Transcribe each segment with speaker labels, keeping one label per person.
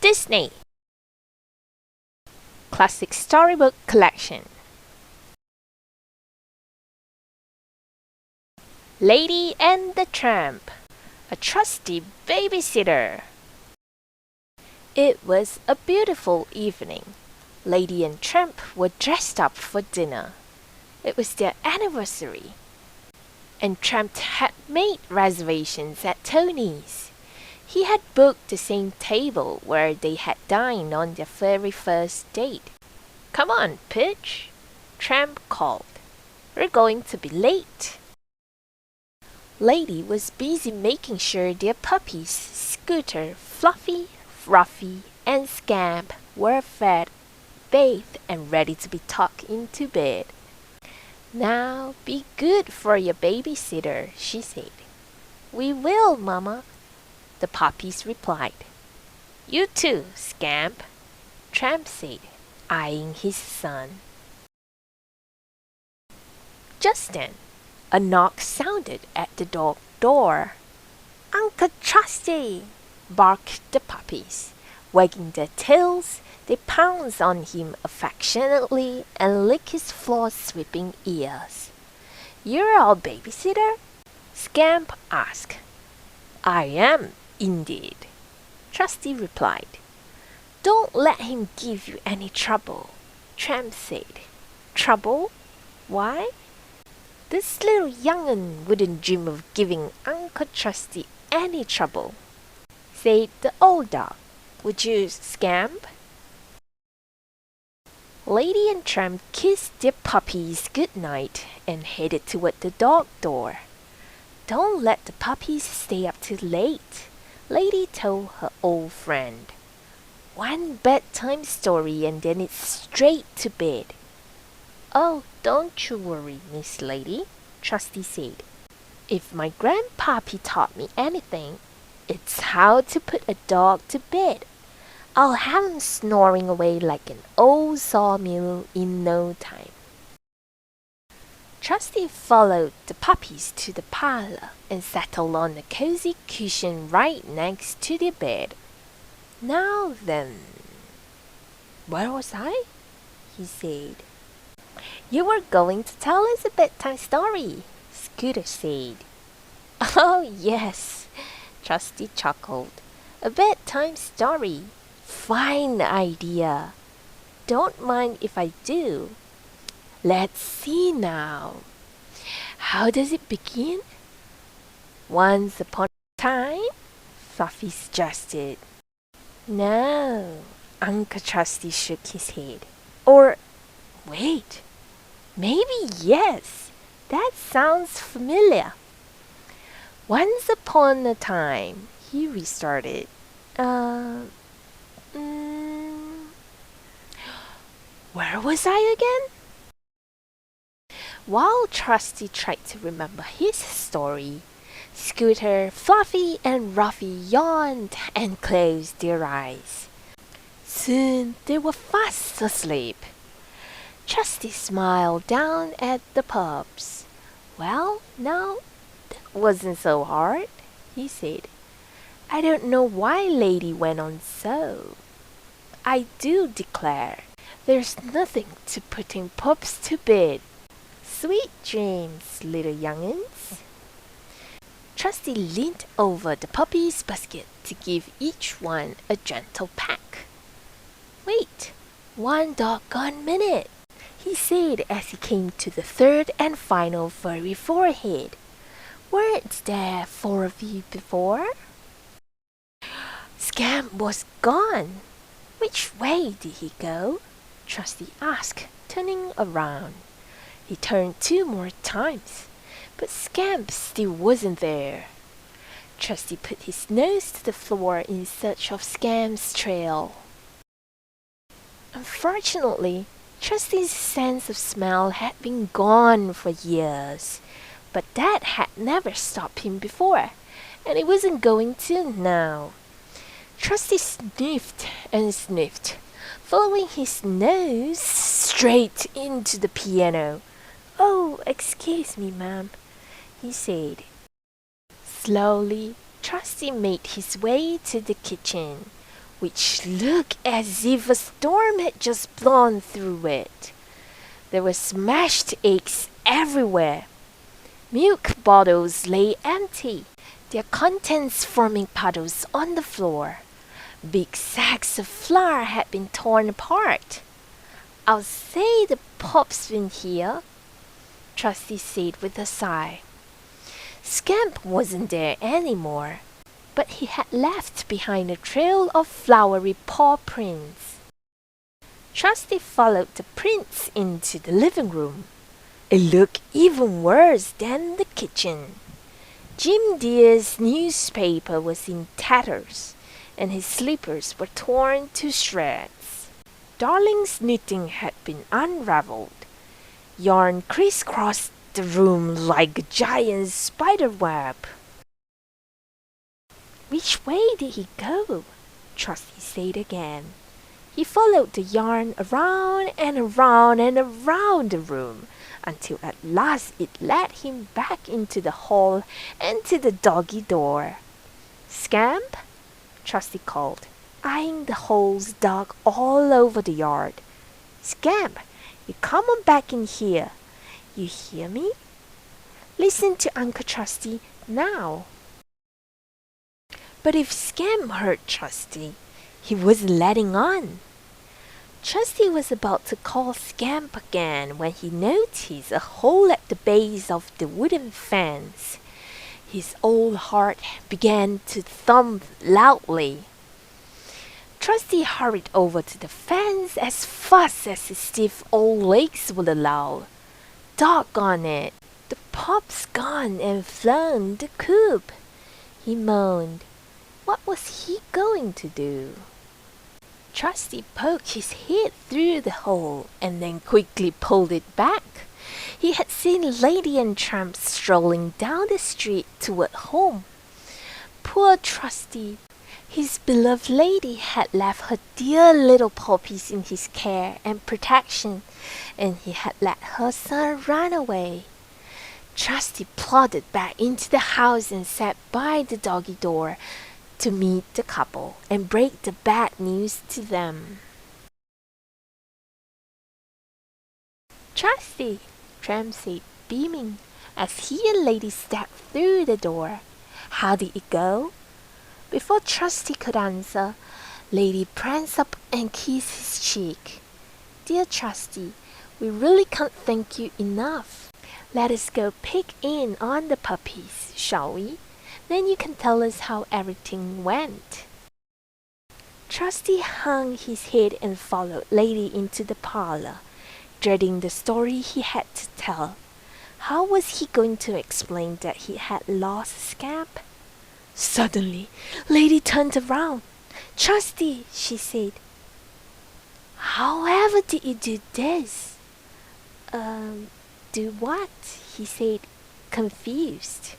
Speaker 1: Disney Classic Storybook Collection. Lady and the Tramp, a trusty babysitter. It was a beautiful evening. Lady and Tramp were dressed up for dinner. It was their anniversary, and Tramp had made reservations at Tony's. He had booked the same table where they had dined on their very first date. "Come on, Pitch," Tramp called. "We're going to be late." Lady was busy making sure their puppies, Scooter, Fluffy, Ruffy, and Scamp, were fed, bathed, and ready to be tucked into bed. "Now be good for your babysitter," she said. "We will, Mama," the puppies replied. "You too, Scamp," Tramp said, eyeing his son. Just then, a knock sounded at the dog door. "Uncle Trusty!" barked the puppies. Wagging their tails, they pounced on him affectionately and licked his floor-sweeping ears. "You're our babysitter?" Scamp asked. "I am, indeed," Trusty replied. "Don't let him give you any trouble," Tramp said. "Trouble? Why?" "This little young'un wouldn't dream of giving Uncle Trusty any trouble," said the old dog. "Would you, Scamp?" Lady and Tramp kissed their puppies good night and headed toward the dog door. "Don't let the puppies stay up too late," Lady told her old friend. "One bedtime story and then it's straight to bed." "Oh, don't you worry, Miss Lady," Trusty said. "If my grandpappy taught me anything, it's how to put a dog to bed. I'll have him snoring away like an old sawmill in no time." Trusty followed the puppies to the parlor and settled on a cozy cushion right next to their bed. "Now then, where was I?" he said. "You were going to tell us a bedtime story," Scooter said. "Oh, yes," Trusty chuckled. "A bedtime story. Fine idea. Don't mind if I do. Let's see now. How does it begin?" "Once upon a time," Fluffy suggested. "No," Uncle Trusty shook his head. "Or, wait, maybe yes. That sounds familiar." "Once upon a time," he restarted. Where was I again?" While Trusty tried to remember his story, Scooter, Fluffy, and Ruffy yawned and closed their eyes. Soon they were fast asleep. Trusty smiled down at the pups. "Well, now, that wasn't so hard," he said. "I don't know why Lady went on so. I do declare, there's nothing to putting pups to bed. Sweet dreams, little young'uns." Trusty leaned over the puppy's basket to give each one a gentle peck. "Wait, one doggone minute," he said as he came to the third and final furry forehead. "Weren't there 4 of you before?" Scamp was gone. "Which way did he go?" Trusty asked, turning around. He turned 2 more times, but Scamp still wasn't there. Trusty put his nose to the floor in search of Scamp's trail. Unfortunately, Trusty's sense of smell had been gone for years, but that had never stopped him before, and it wasn't going to now. Trusty sniffed and sniffed, following his nose straight into the piano. "Oh, excuse me, ma'am," he said. Slowly, Trusty made his way to the kitchen, which looked as if a storm had just blown through it. There were smashed eggs everywhere. Milk bottles lay empty, their contents forming puddles on the floor. Big sacks of flour had been torn apart. "I'll say the pop's been here," Trusty said with a sigh. Scamp wasn't there anymore, but he had left behind a trail of floury paw prints. Trusty followed the prints into the living room. It looked even worse than the kitchen. Jim Deer's newspaper was in tatters, and his slippers were torn to shreds. Darling's knitting had been unraveled. Yarn crisscrossed the room like a giant spider web. "Which way did he go?" Trusty said again. He followed the yarn around and around and around the room, until at last it led him back into the hall and to the doggy door. "Scamp," Trusty called, eyeing the holes dug all over the yard. "Scamp, you come on back in here. You hear me? Listen to Uncle Trusty now." But if Scamp heard Trusty, he wasn't letting on. Trusty was about to call Scamp again when he noticed a hole at the base of the wooden fence. His old heart began to thump loudly. Trusty hurried over to the fence as fast as his stiff old legs would allow. "Doggone it! The pop's gone and flown the coop," he moaned. What was he going to do? Trusty poked his head through the hole and then quickly pulled it back. He had seen Lady and Tramp strolling down the street toward home. Poor Trusty! His beloved lady had left her dear little puppies in his care and protection, and he had let her son run away. Trusty plodded back into the house and sat by the doggy door to meet the couple and break the bad news to them. "Trusty," Tramp said, beaming, as he and Lady stepped through the door. "How did it go?" Before Trusty could answer, Lady pranced up and kissed his cheek. "Dear Trusty, we really can't thank you enough. Let us go peek in on the puppies, shall we? Then you can tell us how everything went." Trusty hung his head and followed Lady into the parlor, dreading the story he had to tell. How was he going to explain that he had lost Scamp? Suddenly, Lady turned around. "Trusty," she said, "however did you do this?" Do what?" he said, confused.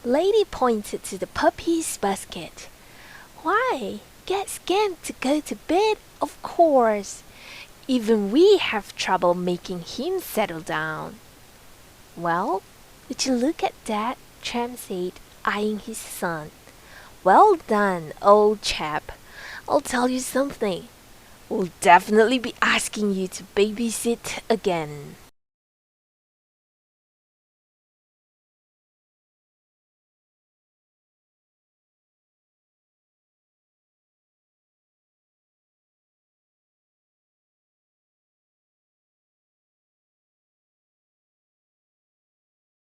Speaker 1: Lady pointed to the puppy's basket. "Why, get Scamp to go to bed, of course. Even we have trouble making him settle down." "Well, would you look at that?" Tramp said, eyeing his son. "Well done, old chap. I'll tell you something. We'll definitely be asking you to babysit again."